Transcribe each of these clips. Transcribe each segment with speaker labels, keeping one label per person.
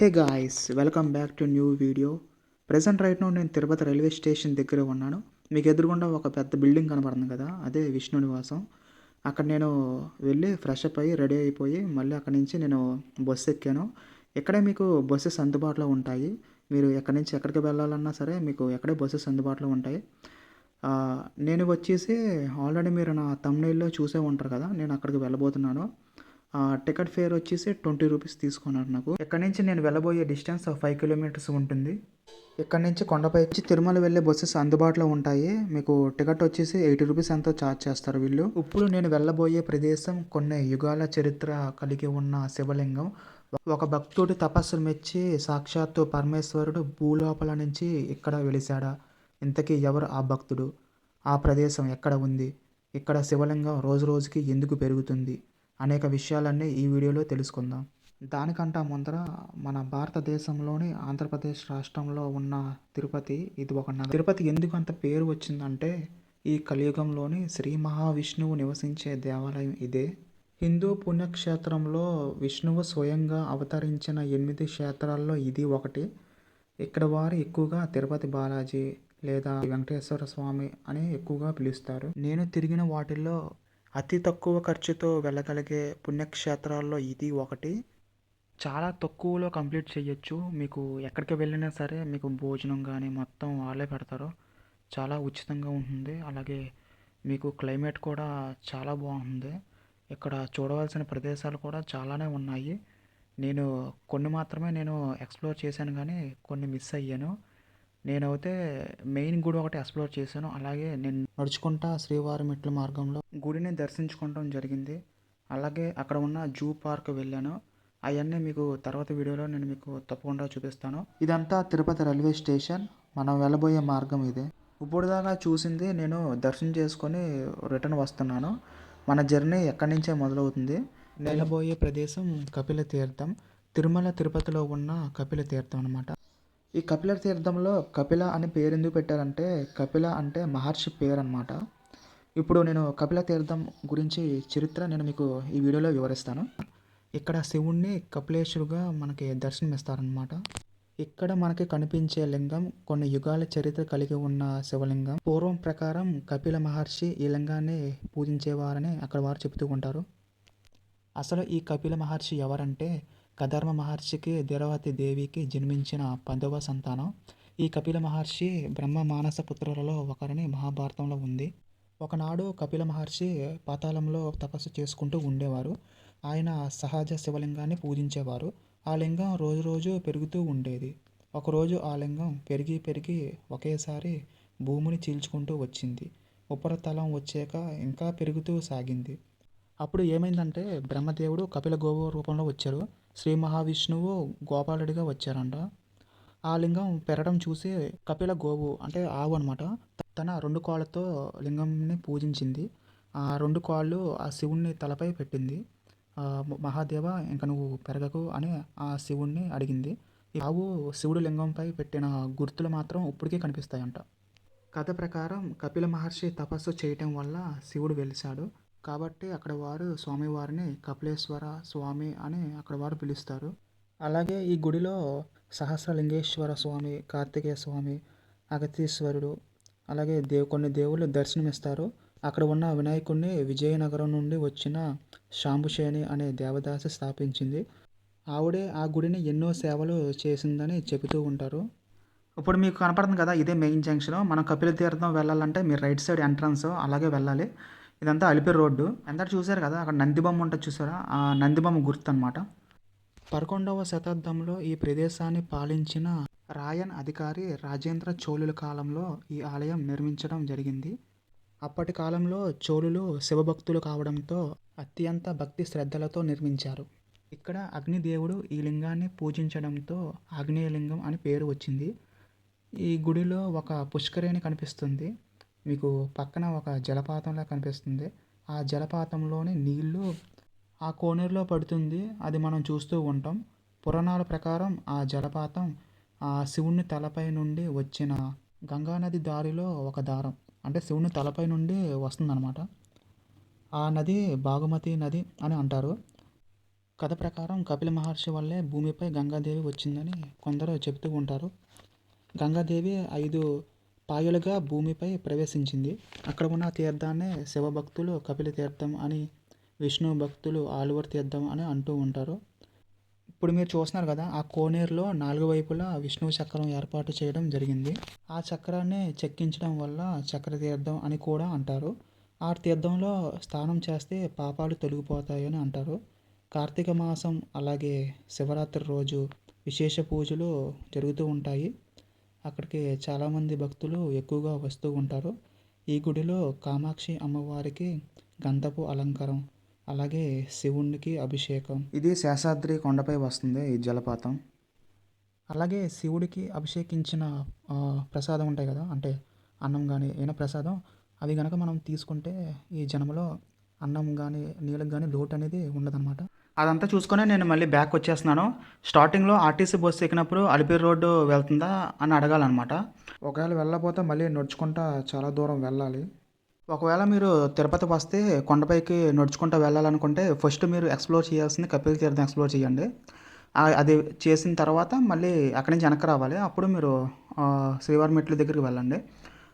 Speaker 1: Hey guys, welcome back to new video. Present right now నేను Tirupati railway station దగ్గర ఉన్నాను. మీకు ఎదురుగుండా ఒక పెద్ద బిల్డింగ్ కనపడుతుంది కదా, అదే విష్ణు నివాసం. అక్కడ నేను వెళ్ళి ఫ్రెష్ అప్ అయ్యి రెడీ అయిపోయి మళ్ళీ అక్కడి నుంచి నేను బస్సు ఎక్కాను. ఇక్కడే మీకు బస్సెస్ అందుబాటులో ఉంటాయి. మీరు ఎక్కడి నుంచి ఎక్కడికి వెళ్ళాలన్నా సరే మీకు ఎక్కడే బస్సెస్ అందుబాటులో ఉంటాయి. నేను వచ్చేసి ఆల్రెడీ మీరు నా థంబ్‌నెయిల్‌లో చూసే ఉంటారు కదా, నేను అక్కడికి వెళ్ళబోతున్నాను. టికెట్ ఫేర్ వచ్చేసి 20 రూపీస్ తీసుకున్నారు నాకు. ఇక్కడ నుంచి నేను వెళ్ళబోయే డిస్టెన్స్ 5 కిలోమీటర్స్ ఉంటుంది. ఇక్కడ నుంచి కొండపైకి తిరుమల వెళ్ళే బస్సెస్ అందుబాటులో ఉంటాయి. మీకు టికెట్ వచ్చేసి 80 రూపీస్ ఎంతో ఛార్జ్ చేస్తారు వీళ్ళు. ఇప్పుడు నేను వెళ్ళబోయే ప్రదేశం కొన్ని యుగాల చరిత్ర కలిగి ఉన్న శివలింగం. ఒక భక్తుడి తపస్సును మెచ్చి సాక్షాత్తు పరమేశ్వరుడు భూలోపల నుంచి ఇక్కడ వెలిశాడా? ఇంతకీ ఎవరు ఆ భక్తుడు? ఆ ప్రదేశం ఎక్కడ ఉంది? ఇక్కడ శివలింగం రోజు రోజుకి ఎందుకు పెరుగుతుంది? అనేక విషయాలన్నీ ఈ వీడియోలో తెలుసుకుందాం. దానికంటే ముందర మన భారతదేశంలోని ఆంధ్రప్రదేశ్ రాష్ట్రంలో ఉన్న తిరుపతి, ఇది ఒక నగరం. తిరుపతి ఎందుకు అంత పేరు వచ్చిందంటే ఈ కలియుగంలోని శ్రీ మహావిష్ణువు నివసించే దేవాలయం ఇదే. హిందూ పుణ్యక్షేత్రంలో విష్ణువు స్వయంగా అవతరించిన 8 క్షేత్రాల్లో ఇది ఒకటి. ఇక్కడ వారు ఎక్కువగా తిరుపతి బాలాజీ లేదా వెంకటేశ్వర స్వామి అని ఎక్కువగా పిలుస్తారు. నేను తిరిగిన వాటిల్లో అతి తక్కువ ఖర్చుతో వెళ్ళగలిగే పుణ్యక్షేత్రాల్లో ఇది ఒకటి. చాలా తక్కువలో కంప్లీట్ చేయొచ్చు. మీకు ఎక్కడికి వెళ్ళినా సరే మీకు భోజనం కానీ మొత్తం వాళ్ళే పెడతారు. చాలా ఉచితంగా ఉంటుంది. అలాగే మీకు క్లైమేట్ కూడా చాలా బాగుంటుంది. ఇక్కడ చూడవలసిన ప్రదేశాలు కూడా చాలానే ఉన్నాయి. నేను కొన్ని మాత్రమే ఎక్స్ప్లోర్ చేశాను, కానీ కొన్ని మిస్ అయ్యాను. నేనైతే మెయిన్ గుడి ఒకటి ఎక్స్ప్లోర్ చేశాను. అలాగే నేను నడుచుకుంటా శ్రీవారి మెట్ల మార్గంలో గుడిని దర్శించుకోవడం జరిగింది. అలాగే అక్కడ ఉన్న జూ పార్క్ వెళ్ళాను. అవన్నీ మీకు తర్వాత వీడియోలో నేను మీకు తప్పకుండా చూపిస్తాను. ఇదంతా తిరుపతి రైల్వే స్టేషన్. మనం వెళ్ళబోయే మార్గం ఇదే. ఇప్పుడు దాకా చూసింది నేను దర్శనం చేసుకొని రిటర్న్ వస్తున్నాను. మన జర్నీ ఎక్కడి నుంచే మొదలవుతుంది. వెళ్ళబోయే ప్రదేశం కపిల తీర్థం. తిరుమల తిరుపతిలో ఉన్న కపిల తీర్థం అనమాట. ఈ కపిల తీర్థంలో కపిల అని పేరు ఎందుకు పెట్టారంటే, కపిల అంటే మహర్షి పేరు అనమాట. ఇప్పుడు నేను కపిల తీర్థం గురించి చరిత్ర నేను మీకు ఈ వీడియోలో వివరిస్తాను. ఇక్కడ శివుణ్ణి కపిలేశ్వరుగా మనకి దర్శనమిస్తారనమాట. ఇక్కడ మనకి కనిపించే లింగం కొన్ని యుగాల చరిత్ర కలిగి ఉన్న శివలింగం. పూర్వం ప్రకారం కపిల మహర్షి ఈ లింగాన్ని పూజించేవారని అక్కడ వారు చెబుతూ ఉంటారు. అసలు ఈ కపిల మహర్షి ఎవరంటే, కధర్మ మహర్షికి ధీరవతి దేవికి జన్మించిన 10వ సంతానం. ఈ కపిల మహర్షి బ్రహ్మ మానస పుత్రులలో ఒకరని మహాభారతంలో ఉంది. ఒకనాడు కపిల మహర్షి పాతాళంలో తపస్సు చేసుకుంటూ ఉండేవారు. ఆయన సహజ శివలింగాన్ని పూజించేవారు. ఆ లింగం రోజు రోజు పెరుగుతూ ఉండేది. ఒకరోజు ఆ లింగం పెరిగి పెరిగి ఒకేసారి భూమిని చీల్చుకుంటూ వచ్చింది. ఉపరితలం వచ్చాక ఇంకా పెరుగుతూ సాగింది. అప్పుడు ఏమైందంటే, బ్రహ్మదేవుడు కపిల గోవు రూపంలో వచ్చారు. శ్రీ మహావిష్ణువు గోపాలుడిగా వచ్చారంట. ఆ లింగం పెరగడం చూసి కపిల గోవు అంటే ఆవు అనమాట, తన 2 కాళ్ళతో లింగంని పూజించింది. ఆ 2 కాళ్ళు ఆ శివుణ్ణి తలపై పెట్టింది. మహాదేవ, ఇంక నువ్వు పెరగకు అని ఆ శివుణ్ణి అడిగింది. ఈ ఆవు శివుడు లింగంపై పెట్టిన గుర్తులు మాత్రం ఇప్పటికీ కనిపిస్తాయంట. కథ ప్రకారం కపిల మహర్షి తపస్సు చేయటం వల్ల శివుడు వెలిశాడు. కాబట్టి అక్కడ వారు స్వామివారిని కపిలేశ్వర స్వామి అని అక్కడ వారు పిలుస్తారు. అలాగే ఈ గుడిలో సహస్రలింగేశ్వర స్వామి, కార్తికేయ స్వామి, అగతీశ్వరుడు, అలాగే కొన్ని దేవుళ్ళు దర్శనమిస్తారు. అక్కడ ఉన్న వినాయకుడిని విజయనగరం నుండి వచ్చిన శాంభుసేని అనే దేవదాసి స్థాపించింది. ఆవిడే ఆ గుడిని ఎన్నో సేవలు చేసిందని చెబుతూ ఉంటారు. ఇప్పుడు మీకు కనపడుతుంది కదా, ఇదే మెయిన్ జంక్షన్. మనం కపిల తీర్థం వెళ్ళాలంటే మీరు రైట్ సైడ్ ఎంట్రన్స్ అలాగే వెళ్ళాలి. ఇదంతా అలిపిరి రోడ్డు. అందరు చూసారు కదా, అక్కడ నందిబొమ్మ ఉంటుంది చూసారా, ఆ నందిబొమ్మ గుర్తు అనమాట. 11వ శతాబ్దంలో ఈ ప్రదేశాన్ని పాలించిన రాయన్ అధికారి రాజేంద్ర చోళుల కాలంలో ఈ ఆలయం నిర్మించడం జరిగింది. అప్పటి కాలంలో చోళులు శివభక్తులు కావడంతో అత్యంత భక్తి శ్రద్ధలతో నిర్మించారు. ఇక్కడ అగ్నిదేవుడు ఈ లింగాన్ని పూజించడంతో ఆగ్నేయలింగం అని పేరు వచ్చింది. ఈ గుడిలో ఒక పుష్కరిణి కనిపిస్తుంది. మీకు పక్కన ఒక జలపాతంలా కనిపిస్తుంది. ఆ జలపాతంలోని నీళ్లు ఆ కోనేరులో పడుతుంది. అది మనం చూస్తూ ఉంటాం. పురాణాల ప్రకారం ఆ జలపాతం ఆ శివుని తలపై నుండి వచ్చిన గంగానది దారిలో ఒక దారం, అంటే శివుని తలపై నుండి వస్తుందన్నమాట. ఆ నది భాగమతి నది అని అంటారు. కథ ప్రకారం కపిల మహర్షి వల్లే భూమిపై గంగాదేవి వచ్చిందని కొందరు చెబుతూ ఉంటారు. గంగాదేవి 5 పాయలుగా భూమిపై ప్రవేశించింది. అక్కడ ఉన్న తీర్థాన్నే శివభక్తులు కపిల తీర్థం అని, విష్ణు భక్తులు ఆలువర్ తీర్థం అని అంటూ ఉంటారు. ఇప్పుడు మీరు చూస్తున్నారు కదా, ఆ కోనేరులో 4 వైపులా విష్ణువు చక్రం ఏర్పాటు చేయడం జరిగింది. ఆ చక్రాన్ని చెక్కించడం వల్ల చక్ర తీర్థం అని కూడా అంటారు. ఆ తీర్థంలో స్నానం చేస్తే పాపాలు తొలగిపోతాయని అంటారు. కార్తీక మాసం అలాగే శివరాత్రి రోజు విశేష పూజలు జరుగుతూ ఉంటాయి. అక్కడికి చాలామంది భక్తులు ఎక్కువగా వస్తూ ఉంటారు. ఈ గుడిలో కామాక్షి అమ్మవారికి గంధపు అలంకారం, అలాగే శివునికి అభిషేకం. ఇది శేషాద్రి కొండపై వస్తుంది ఈ జలపాతం. అలాగే శివుడికి అభిషేకించిన ప్రసాదం ఉంటాయి కదా, అంటే అన్నం కానీ ఏమైనా ప్రసాదం, అవి కనుక మనం తీసుకుంటే ఈ జన్మలో అన్నం కానీ నీళ్ళకి కానీ లోటు అనేది ఉండదన్నమాట. అదంతా చూసుకొని నేను మళ్ళీ బ్యాక్ వచ్చేస్తున్నాను. స్టార్టింగ్లో ఆర్టీసీ బస్సు ఎక్కినప్పుడు అలిపిరి రోడ్డు వెళ్తుందా అని అడగాలన్నమాట. ఒకవేళ వెళ్ళకపోతే మళ్ళీ నడుచుకుంటా చాలా దూరం వెళ్ళాలి. ఒకవేళ మీరు తిరుపతి వస్తే కొండపైకి నడుచుకుంటూ వెళ్ళాలనుకుంటే ఫస్ట్ మీరు ఎక్స్ప్లోర్ చేయాల్సింది కపిల తీర్థం ఎక్స్ప్లోర్ చేయండి. అది చేసిన తర్వాత మళ్ళీ అక్కడి నుంచి వెనక్కి రావాలి. అప్పుడు మీరు శ్రీవారి మెట్ల దగ్గరికి వెళ్ళండి.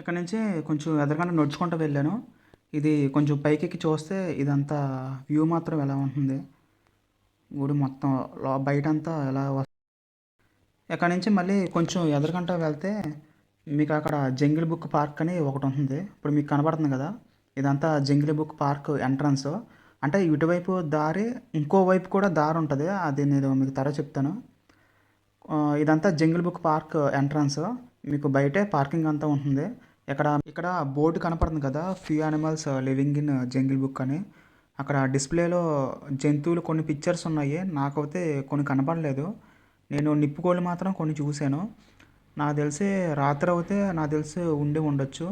Speaker 1: ఇక్కడ నుంచి కొంచెం ఎదురుగానే నడుచుకుంటూ వెళ్ళాను. ఇది కొంచెం పైకెక్కి చూస్తే ఇదంతా వ్యూ మాత్రం ఎలా ఉంటుంది, గుడి మొత్తం బయటంతా ఎలా ఇక్కడ నుంచి మళ్ళీ కొంచెం ఎదురుగంట వెళ్తే మీకు అక్కడ జంగిల్ బుక్ పార్క్ అని ఒకటి ఉంటుంది. ఇప్పుడు మీకు కనబడుతుంది కదా, ఇదంతా జంగిల్ బుక్ పార్క్ ఎంట్రన్స్. అంటే ఇటువైపు దారి, ఇంకోవైపు కూడా దారి ఉంటుంది. అది నేను మీకు తర్వాత చెప్తాను. ఇదంతా జంగిల్ బుక్ పార్క్ ఎంట్రన్స్. మీకు బయటే పార్కింగ్ అంతా ఉంటుంది. ఇక్కడ బోర్డు కనపడుతుంది కదా, few animals living in jungle book అని. అక్కడ డిస్ప్లేలో జంతువులు కొన్ని పిక్చర్స్ ఉన్నాయి. నాకైతే కొన్ని కనపడలేదు. నేను నిప్పుకోళ్ళు మాత్రం కొన్ని చూశాను. నాకు తెలిసి రాత్రి అయితే నాకు తెలిసి ఉండొచ్చు.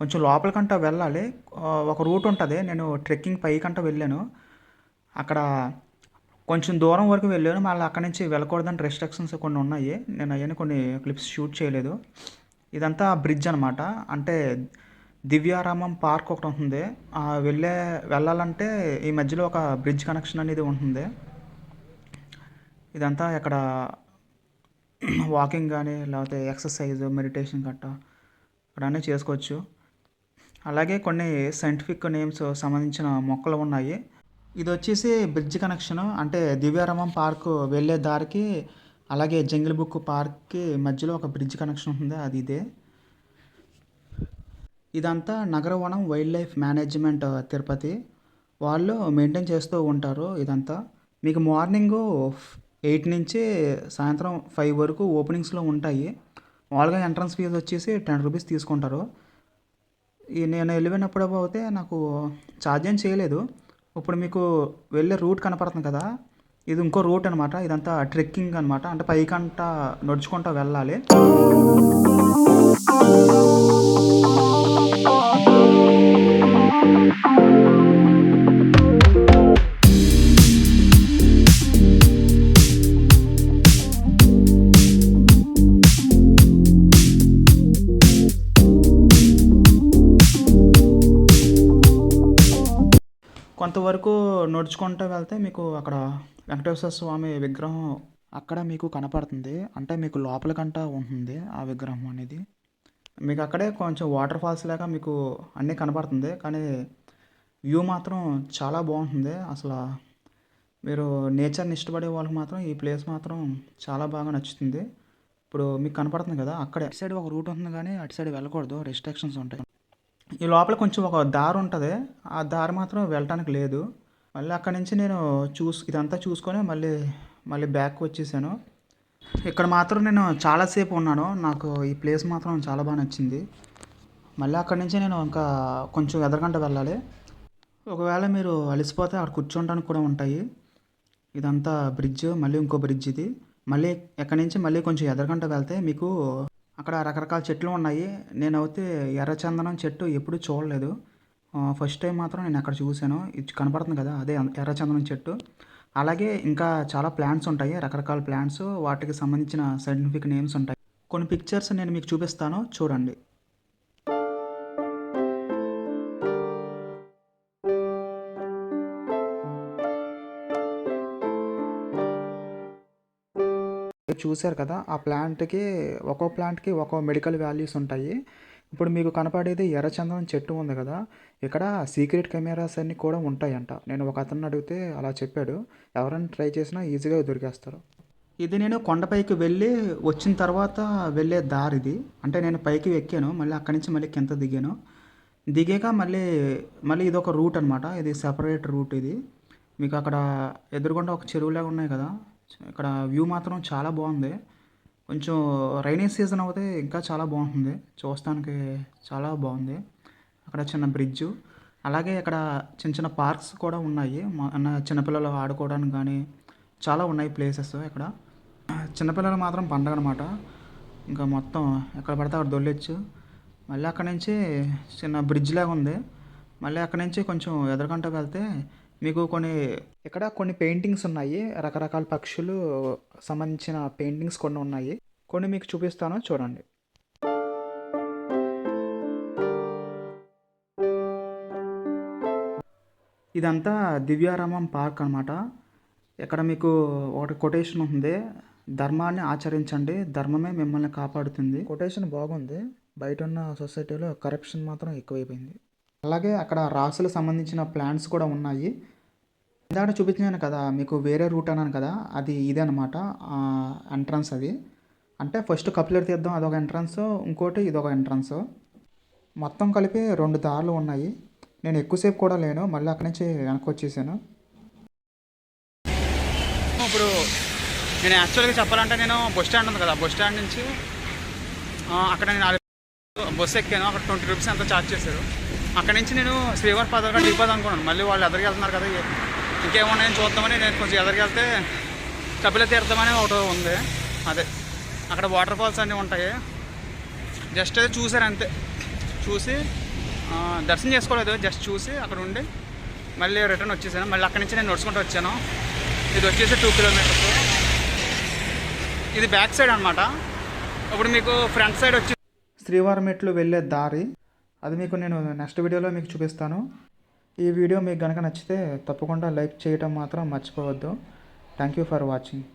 Speaker 1: కొంచెం లోపలికంట వెళ్ళాలి. ఒక రూట్ ఉంటుంది. నేను ట్రెక్కింగ్ పైకంట వెళ్ళాను. అక్కడ కొంచెం దూరం వరకు వెళ్ళాను. మళ్ళీ అక్కడి నుంచి వెళ్ళకూడదని రెస్ట్రిక్షన్స్ కొన్ని ఉన్నాయి. నేను అవన్నీ కొన్ని క్లిప్స్ షూట్ చేయలేదు. ఇదంతా బ్రిడ్జ్ అనమాట. అంటే దివ్యారామం పార్క్ ఒకటి ఉంటుంది. వెళ్ళాలంటే ఈ మధ్యలో ఒక బ్రిడ్జ్ కనెక్షన్ అనేది ఉంటుంది. ఇదంతా ఇక్కడ వాకింగ్ కానీ లేకపోతే ఎక్సర్సైజ్, మెడిటేషన్ గట్టా ఇక్కడ అన్నీ చేసుకోవచ్చు. అలాగే కొన్ని సైంటిఫిక్ నేమ్స్ సంబంధించిన మొక్కలు ఉన్నాయి. ఇది వచ్చేసి బ్రిడ్జ్ కనెక్షన్. అంటే దివ్యారామం పార్క్ వెళ్ళే దారికి అలాగే జంగిల్ బుక్ పార్క్కి మధ్యలో ఒక బ్రిడ్జ్ కనెక్షన్ ఉంటుంది. అది ఇదే. ఇదంతా Nagaravanam wild life management Tirupati వాళ్ళు మెయింటైన్ చేస్తూ ఉంటారు. ఇదంతా మీకు మార్నింగు 8 నుంచి సాయంత్రం 5 వరకు ఓపెనింగ్స్లో ఉంటాయి. మామూలుగా ఎంట్రన్స్ ఫీజు వచ్చేసి 10 రూపీస్ తీసుకుంటారు. నేను వెళ్ళినప్పుడు అయితే నాకు ఛార్జ్ ఏం చేయలేదు. ఇప్పుడు మీకు వెళ్ళే రూట్ కనపడుతుంది కదా, ఇది ఇంకో రూట్ అనమాట. ఇదంతా ట్రెక్కింగ్ అనమాట. అంటే పైకంట నడుచుకుంటూ వెళ్ళాలి. కొంతవరకు నడుచుకుంటూ వెళ్తే మీకు అక్కడ వెంకటేశ్వర స్వామి విగ్రహం అక్కడ మీకు కనపడుతుంది. అంటే మీకు లోపలికంట ఉంటుంది ఆ విగ్రహం అనేది. మీకు అక్కడే కొంచెం వాటర్ ఫాల్స్ లాగా మీకు అన్నీ కనపడుతుంది. కానీ వ్యూ మాత్రం చాలా బాగుంటుంది. అసలు మీరు నేచర్ని ఇష్టపడే వాళ్ళకి మాత్రం ఈ ప్లేస్ మాత్రం చాలా బాగా నచ్చుతుంది. ఇప్పుడు మీకు కనపడుతుంది కదా, అక్కడే అటు సైడ్ ఒక రూట్ ఉంటుంది కానీ అటు సైడ్ వెళ్ళకూడదు, రెస్ట్రిక్షన్స్ ఉంటాయి. ఈ లోపల కొంచెం ఒక దారి ఉంటుంది. ఆ దారి మాత్రం వెళ్ళటానికి లేదు. మళ్ళీ అక్కడి నుంచి నేను ఇదంతా చూసుకొని మళ్ళీ బ్యాక్ వచ్చేసాను. ఇక్కడ మాత్రం నేను చాలాసేపు ఉన్నాను. నాకు ఈ ప్లేస్ మాత్రం చాలా బాగా నచ్చింది. మళ్ళీ అక్కడి నుంచి నేను ఇంకా కొంచెం ఎదరగంట వెళ్ళాలి. ఒకవేళ మీరు అలసిపోతే అక్కడ కూర్చోడానికి కూడా ఉంటాయి. ఇదంతా బ్రిడ్జ్, మళ్ళీ ఇంకో బ్రిడ్జ్ ఇది. మళ్ళీ ఎక్కడి నుంచి మళ్ళీ కొంచెం ఎదరగంట వెళ్తే మీకు అక్కడ రకరకాల చెట్లు ఉన్నాయి. నేనైతే ఎర్రచందనం చెట్టు ఎప్పుడూ చూడలేదు. ఫస్ట్ టైం మాత్రం నేను అక్కడ చూశాను. ఇది కనపడుతుంది కదా, అదే ఎర్రచందనం చెట్టు. అలాగే ఇంకా చాలా ప్లాంట్స్ ఉంటాయి, రకరకాల ప్లాంట్స్. వాటికి సంబంధించిన సైంటిఫిక్ నేమ్స్ ఉంటాయి. కొన్ని పిక్చర్స్ నేను మీకు చూపిస్తాను, చూడండి. చూశారు కదా, ఆ ప్లాంట్కి ఒక్కో ప్లాంట్కి ఒక్కో మెడికల్ వాల్యూస్ ఉంటాయి. ఇప్పుడు మీకు కనపడేది ఎర్రచందనం చెట్టు ఉంది కదా, ఇక్కడ సీక్రెట్ కెమెరాస్ అన్నీ కూడా ఉంటాయంట. నేను ఒక అతన్ని అడిగితే అలా చెప్పాడు. ఎవరైనా ట్రై చేసినా ఈజీగా దొరికేస్తారు. ఇది నేను కొండపైకి వెళ్ళి వచ్చిన తర్వాత వెళ్ళే దారి ఇది. అంటే నేను పైకి ఎక్కాను, మళ్ళీ అక్కడి నుంచి మళ్ళీ కింద దిగాను. దిగాక మళ్ళీ మళ్ళీ ఇదొక రూట్ అనమాట. ఇది సెపరేట్ రూట్ ఇది. మీకు అక్కడ ఎదురుగుండా ఒక చెరువులాగా ఉన్నాయి కదా, ఇక్కడ వ్యూ మాత్రం చాలా బాగుంది. కొంచెం రైనీ సీజన్ అవుతే ఇంకా చాలా బాగుంటుంది, చూస్తానికి చాలా బాగుంది. అక్కడ చిన్న బ్రిడ్జు, అలాగే ఇక్కడ చిన్న చిన్న పార్క్స్ కూడా ఉన్నాయి. చిన్నపిల్లలు ఆడుకోవడానికి కానీ చాలా ఉన్నాయి ప్లేసెస్ ఇక్కడ. చిన్నపిల్లలు మాత్రం పండగ అనమాట. ఇంకా మొత్తం ఎక్కడ పడితే అక్కడ దొల్లొచ్చు. మళ్ళీ అక్కడ నుంచి చిన్న బ్రిడ్జ్ లాగా ఉంది. మళ్ళీ అక్కడ నుంచి కొంచెం ఎదురుకంట వెళ్తే మీకు ఇక్కడ కొన్ని పెయింటింగ్స్ ఉన్నాయి. రకరకాల పక్షులు సంబంధించిన పెయింటింగ్స్ కొన్ని ఉన్నాయి. కొన్ని మీకు చూపిస్తాను, చూడండి. ఇదంతా దివ్యారామం పార్క్ అనమాట. ఇక్కడ మీకు ఒకటి కొటేషన్ ఉంది, ధర్మాన్ని ఆచరించండి, ధర్మమే మిమ్మల్ని కాపాడుతుంది. కొటేషన్ బాగుంది. బయట ఉన్న సొసైటీలో కరప్షన్ మాత్రం ఎక్కువైపోయింది. అలాగే అక్కడ రాసులకు సంబంధించిన ప్లాంట్స్ కూడా ఉన్నాయి. ఇందాక చూపించాను కదా మీకు, వేరే రూట్ అన్నాను కదా, అది ఇదే అనమాట ఎంట్రన్స్. అది అంటే ఫస్ట్ కపిలేరు తీర్థం అదొక ఎంట్రన్స్, ఇంకోటి ఇదొక ఎంట్రన్స్. మొత్తం కలిపి 2 దారులు ఉన్నాయి. నేను ఎక్కువసేపు కూడా లేను, మళ్ళీ అక్కడి నుంచి వెనక్కి వచ్చేసాను. ఇప్పుడు నేను యాక్చువల్గా చెప్పాలంటే నేను బస్ స్టాండ్ ఉంది కదా, బస్ స్టాండ్ నుంచి అక్కడ నేను బస్సు ఎక్కాను. అక్కడ 20 రూపీస్ ఎంతో ఛార్జ్ చేశారు. అక్కడ నుంచి నేను శ్రీవారి పాదాలుగా దిగిపోదాం అనుకున్నాను. మళ్ళీ వాళ్ళు ఎదురుకి వెళ్తున్నారు కదా, ఇంకేమున్నాయని చూద్దామని నేను కొంచెం ఎదురుకి వెళ్తే కపిల తీర్థం అని ఒకటి ఉంది. అదే అక్కడ వాటర్ ఫాల్స్ అన్నీ ఉంటాయి. జస్ట్ అది చూసారు అంతే. చూసి దర్శనం చేసుకోలేదు, జస్ట్ చూసి అక్కడ ఉండి మళ్ళీ రిటర్న్ వచ్చేసాను. మళ్ళీ అక్కడి నుంచి నేను నడుచుకుంటూ వచ్చాను. ఇది వచ్చేసి 2 కిలోమీటర్స్. ఇది బ్యాక్ సైడ్ అనమాట. ఇప్పుడు మీకు ఫ్రంట్ సైడ్ వచ్చి శ్రీవారి మెట్లు వెళ్ళే దారి, అది మీకు నేను నెక్స్ట్ వీడియోలో మీకు చూపిస్తాను. ఈ వీడియో మీకు కనుక నచ్చితే తప్పకుండా లైక్ చేయటం మాత్రం మర్చిపోవద్దు. Thank you for watching.